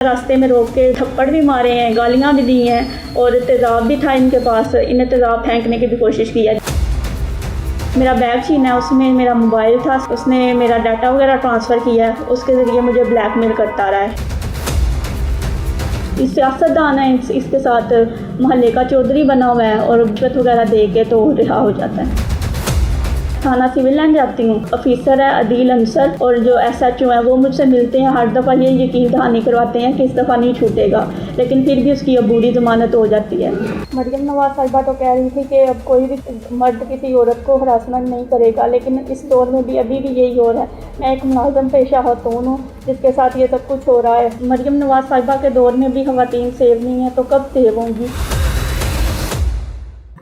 रास्ते में रोक के थप्पड़ भी मारे हैं, गालियाँ भी दी हैं और तेज़ाब भी था इनके पास। इन्हें तेज़ाब फेंकने की भी कोशिश की है। मेरा बैग छीना है, उसमें मेरा मोबाइल था, उसने मेरा डाटा वगैरह ट्रांसफ़र किया है, उसके ज़रिए मुझे ब्लैकमेल करता रहा है। इस सियासतदान है, इसके साथ मोहल्ले का चौधरी बना हुआ है और रिश्वत वगैरह दे के तो रिहा हो जाता है। थाना सिविल लाइन जाती हूँ, ऑफिसर है अदील अंसर और जो SHO है वो मुझसे मिलते हैं। हर दफ़ा ये यकीन दहानी करवाते हैं कि इस दफ़ा नहीं छूटेगा, लेकिन फिर भी उसकी अबूरी ज़मानत हो जाती है। मरियम नवाज़ साहिबा तो कह रही थी कि अब कोई भी मर्द किसी औरत को हरासमेंट नहीं करेगा, लेकिन इस दौर में भी अभी भी यही हो रहा है। मैं एक मुलाज़म पेशा खातून हूँ जिसके साथ ये सब कुछ हो रहा है। मरियम नवाज़ साहिबा के दौर में भी ख़वातीन सेव नहीं है, तो कब सेव होंगी।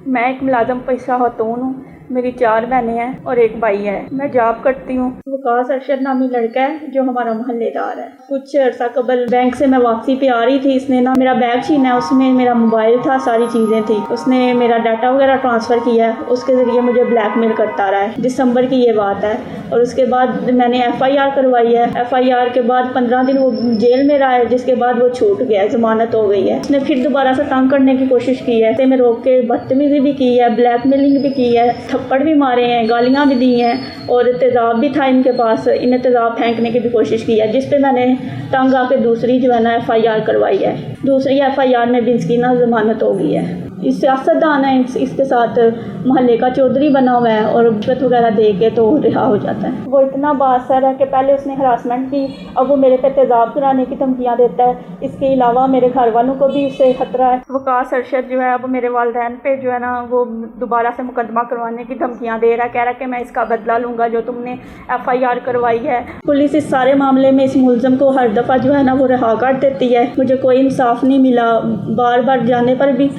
मैं एक मुलाज़म पेशा खातून हूँ, मेरी 4 बहनें हैं और 1 भाई है। मैं जॉब करती हूँ। वकास अरशद नामी लड़का है जो हमारा मोहल्लेदार है। कुछ अर्सा कबल बैंक से मैं वापसी पे आ रही थी, इसने ना मेरा बैग छीना है, उसमें मेरा मोबाइल था, सारी चीज़ें थी। उसने मेरा डाटा वगैरह ट्रांसफ़र किया है, उसके ज़रिए मुझे ब्लैकमेल करता रहा है। दिसंबर की ये बात है और उसके बाद मैंने FIR करवाई है। FIR के बाद 15 दिन वो जेल में रहा है, जिसके बाद वो छूट गया है, ज़मानत हो गई है। उसने फिर दोबारा से तंग करने की कोशिश की है, में रोक के बदतमीज़ी भी की है, ब्लैकमेलिंग भी की है, थप्पड़ भी मारे हैं, गालियाँ भी दी हैं और तेज़ाब भी था इनके पास। इन्हें तेज़ाब फेंकने की भी कोशिश की है, जिस पे मैंने तंग आके दूसरी जो है ना FIR करवाई है। दूसरी FIR में भी इसकी ना ज़मानत हो गई है। इस सियासतदान है, इसके साथ मोहल्ले का चौधरी बना हुआ है और रिश्वत वगैरह दे के तो रिहा हो जाता है। वो इतना बासर है कि पहले उसने हरासमेंट की, अब वो मेरे पे तेज़ाब कराने की धमकियाँ देता है। इसके अलावा मेरे घर वालों को भी उससे खतरा है। वकास अरशद जो है अब मेरे वालिदैन पे जो है ना वो दोबारा से मुकदमा करवाने की धमकियाँ दे रहा है, कह रहा है कि मैं इसका बदला लूँगा जो तुमने FIR करवाई है। पुलिस इस सारे मामले में इस मुलज़म को हर दफ़ा जो है ना वो रिहा कर देती है। मुझे कोई इंसाफ नहीं मिला, बार बार जाने पर भी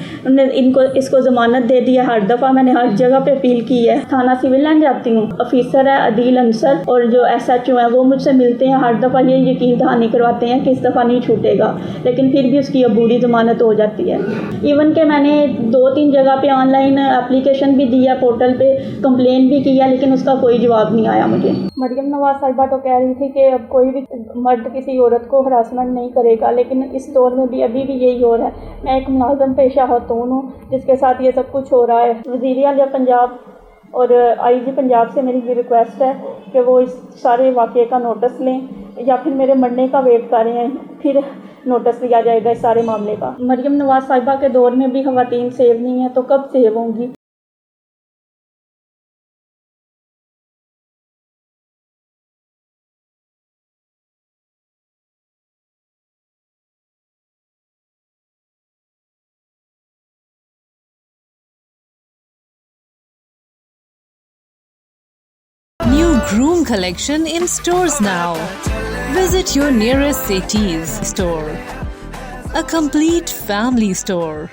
इसको ज़मानत दे दी है। हर दफ़ा मैंने हर जगह पे अपील की है। थाना सिविल लाइन जाती हूँ, ऑफिसर है अदील अंसर और जो SHO है वो मुझसे मिलते हैं। हर दफ़ा ये यकीन दहानी करवाते हैं कि इस दफ़ा नहीं छूटेगा, लेकिन फिर भी उसकी अबूरी ज़मानत हो जाती है। इवन के मैंने 2-3 जगह पे ऑनलाइन एप्लीकेशन भी दी है, पोर्टल पे कंप्लेन भी की है, लेकिन उसका कोई जवाब नहीं आया मुझे। मरियम नवाज़ साहिबा तो कह रही थी कि अब कोई भी मर्द किसी औरत को हरासमेंट नहीं करेगा, लेकिन इस दौर में भी अभी भी यही हो रहा है। मैं एक मुलाज़म पेशा खातून हूँ जिसके साथ ये सब कुछ हो रहा है। वज़ीर आला पंजाब और IG पंजाब से मेरी ये रिक्वेस्ट है कि वो इस सारे वाक़े का नोटिस लें या फिर मेरे मरने का वेट करें, फिर नोटिस लिया जाएगा इस सारे मामले का। मरियम नवाज़ साहिबा के दौर में भी ख़वातीन सेव नहीं है, तो कब सेव होंगी। New Groom collection in stores now. Visit your nearest Cities store. A complete family store.